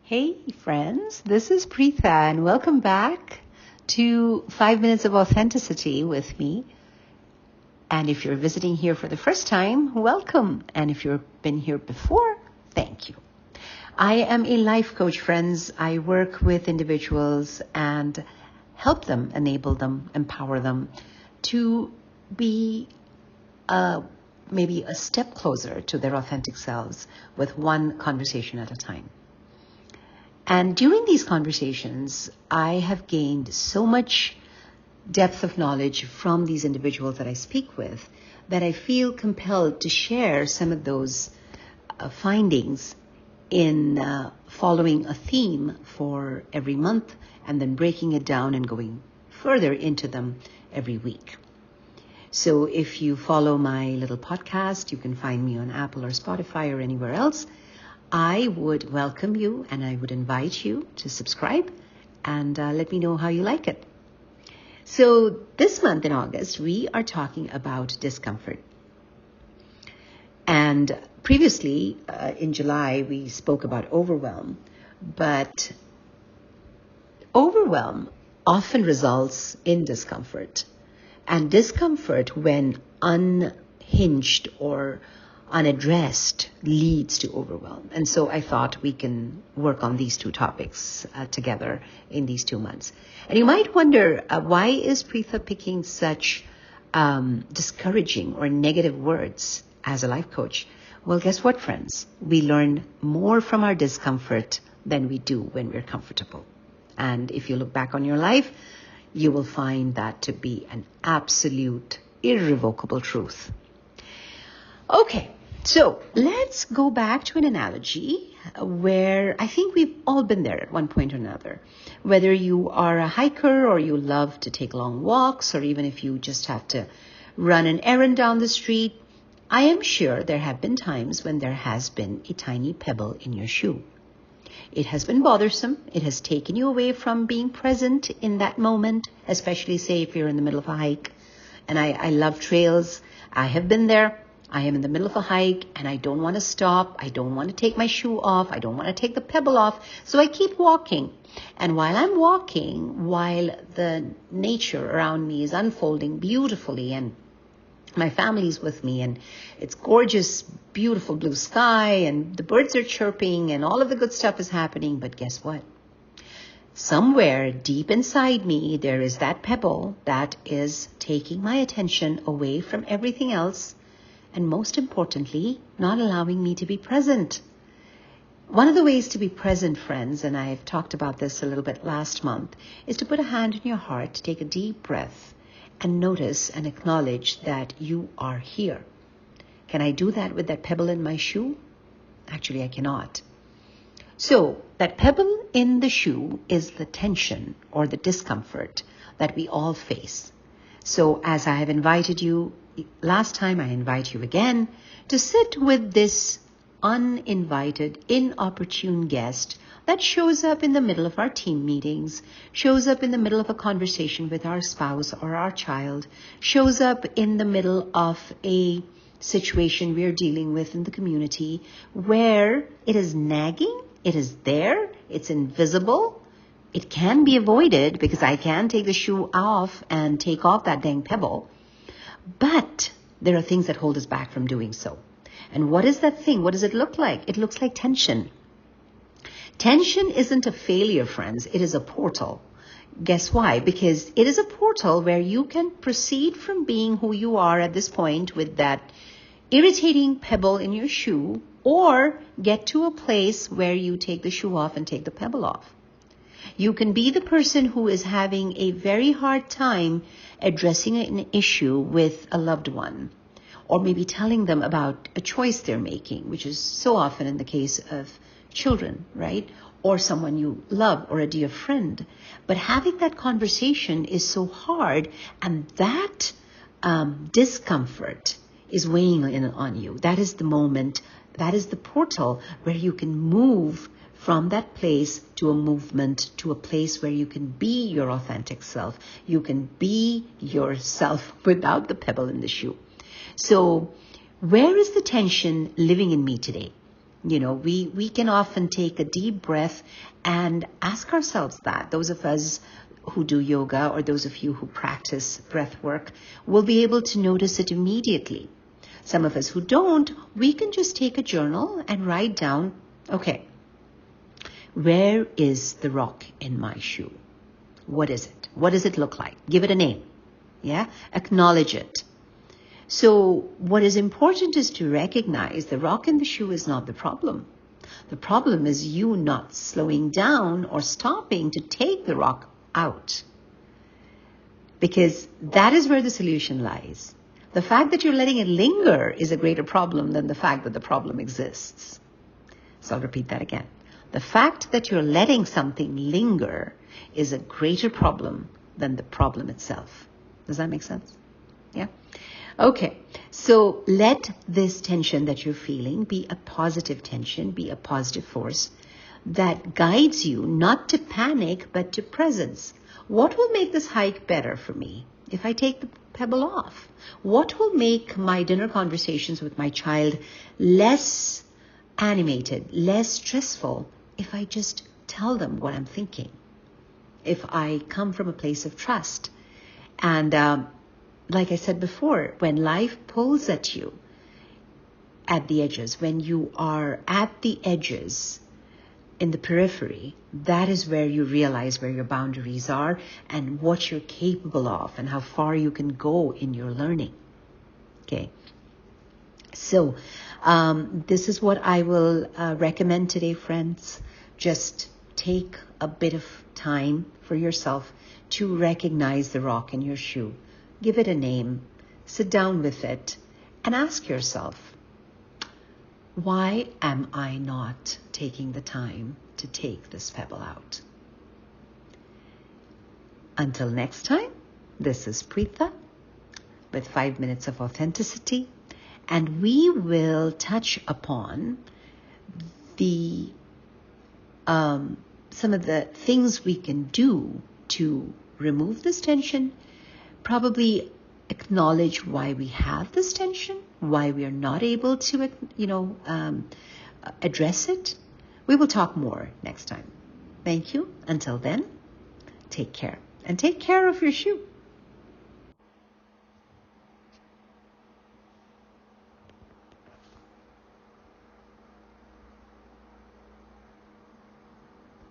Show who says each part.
Speaker 1: Hey friends, this is Preetha and welcome back to 5 Minutes of Authenticity with me. And if you're visiting here for the first time, welcome. And if you've been here before, thank you. I am a life coach, friends. I work with individuals and help them, enable them, empower them to be maybe a step closer to their authentic selves with one conversation at a time. And during these conversations, I have gained so much depth of knowledge from these individuals that I speak with that I feel compelled to share some of those findings in following a theme for every month and then breaking it down and going further into them every week. So if you follow my little podcast, you can find me on Apple or Spotify or anywhere else. I would welcome you and I would invite you to subscribe and let me know how you like it. So this month in August, we are talking about discomfort. And previously in July, we spoke about overwhelm, but overwhelm often results in discomfort. And discomfort, when unhinged or unaddressed, leads to overwhelm. And so I thought we can work on these two topics together in these 2 months. And you might wonder, why is Preetha picking such discouraging or negative words as a life coach? Well, guess what, friends? We learn more from our discomfort than we do when we're comfortable. And if you look back on your life, you will find that to be an absolute, irrevocable truth. Okay, so let's go back to an analogy where I think we've all been there at one point or another. Whether you are a hiker or you love to take long walks, or even if you just have to run an errand down the street, I am sure there have been times when there has been a tiny pebble in your shoe. It has been bothersome. It has taken you away from being present in that moment, especially say if you're in the middle of a hike. And I love trails. I have been there. I am in the middle of a hike and I don't want to stop. I don't want to take my shoe off. I don't want to take the pebble off. So I keep walking. And while I'm walking, while the nature around me is unfolding beautifully and my family's with me and it's gorgeous, beautiful blue sky and the birds are chirping and all of the good stuff is happening. But guess what? Somewhere deep inside me, there is that pebble that is taking my attention away from everything else. And most importantly, not allowing me to be present. One of the ways to be present, friends, and I've talked about this a little bit last month, is to put a hand in your heart, take a deep breath, and notice and acknowledge that you are here. Can I do that with that pebble in my shoe? Actually, I cannot. So that pebble in the shoe is the tension or the discomfort that we all face. So as I have invited you last time, I invite you again to sit with this uninvited, inopportune guest that shows up in the middle of our team meetings, shows up in the middle of a conversation with our spouse or our child, shows up in the middle of a situation we're dealing with in the community where it is nagging, it is there, it's invisible. It can be avoided because I can take the shoe off and take off that dang pebble. But there are things that hold us back from doing so. And what is that thing? What does it look like? It looks like tension. Tension isn't a failure, friends. It is a portal. Guess why? Because it is a portal where you can proceed from being who you are at this point with that irritating pebble in your shoe, or get to a place where you take the shoe off and take the pebble off. You can be the person who is having a very hard time addressing an issue with a loved one, or maybe telling them about a choice they're making, which is so often in the case of children, right? Or someone you love or a dear friend. But having that conversation is so hard, and that discomfort is weighing in on you. That is the moment, that is the portal where you can move from that place to a movement, to a place where you can be your authentic self. You can be yourself without the pebble in the shoe. So where is the tension living in me today? We can often take a deep breath and ask ourselves that. Those of us who do yoga or those of you who practice breath work will be able to notice it immediately. Some of us who don't, we can just take a journal and write down, okay, where is the rock in my shoe? What is it? What does it look like? Give it a name. Yeah? Acknowledge it. So what is important is to recognize the rock in the shoe is not the problem. The problem is you not slowing down or stopping to take the rock out. Because that is where the solution lies. The fact that you're letting it linger is a greater problem than the fact that the problem exists. So I'll repeat that again. The fact that you're letting something linger is a greater problem than the problem itself. Does that make sense? Yeah? Okay, so let this tension that you're feeling be a positive tension, be a positive force that guides you not to panic, but to presence. What will make this hike better for me if I take the pebble off? What will make my dinner conversations with my child less animated, less stressful if I just tell them what I'm thinking? If I come from a place of trust. And like I said before, when life pulls at you at the edges, when you are at the edges in the periphery, that is where you realize where your boundaries are and what you're capable of and how far you can go in your learning. Okay. So this is what I will recommend today, friends. Just take a bit of time for yourself to recognize the rock in your shoe. Give it a name, sit down with it, and ask yourself, why am I not taking the time to take this pebble out? Until next time, this is Preetha with 5 minutes of authenticity, and we will touch upon the some of the things we can do to remove this tension, probably acknowledge why we have this tension, why we are not able to, address it. We will talk more next time. Thank you. Until then, take care. And take care of your shoe.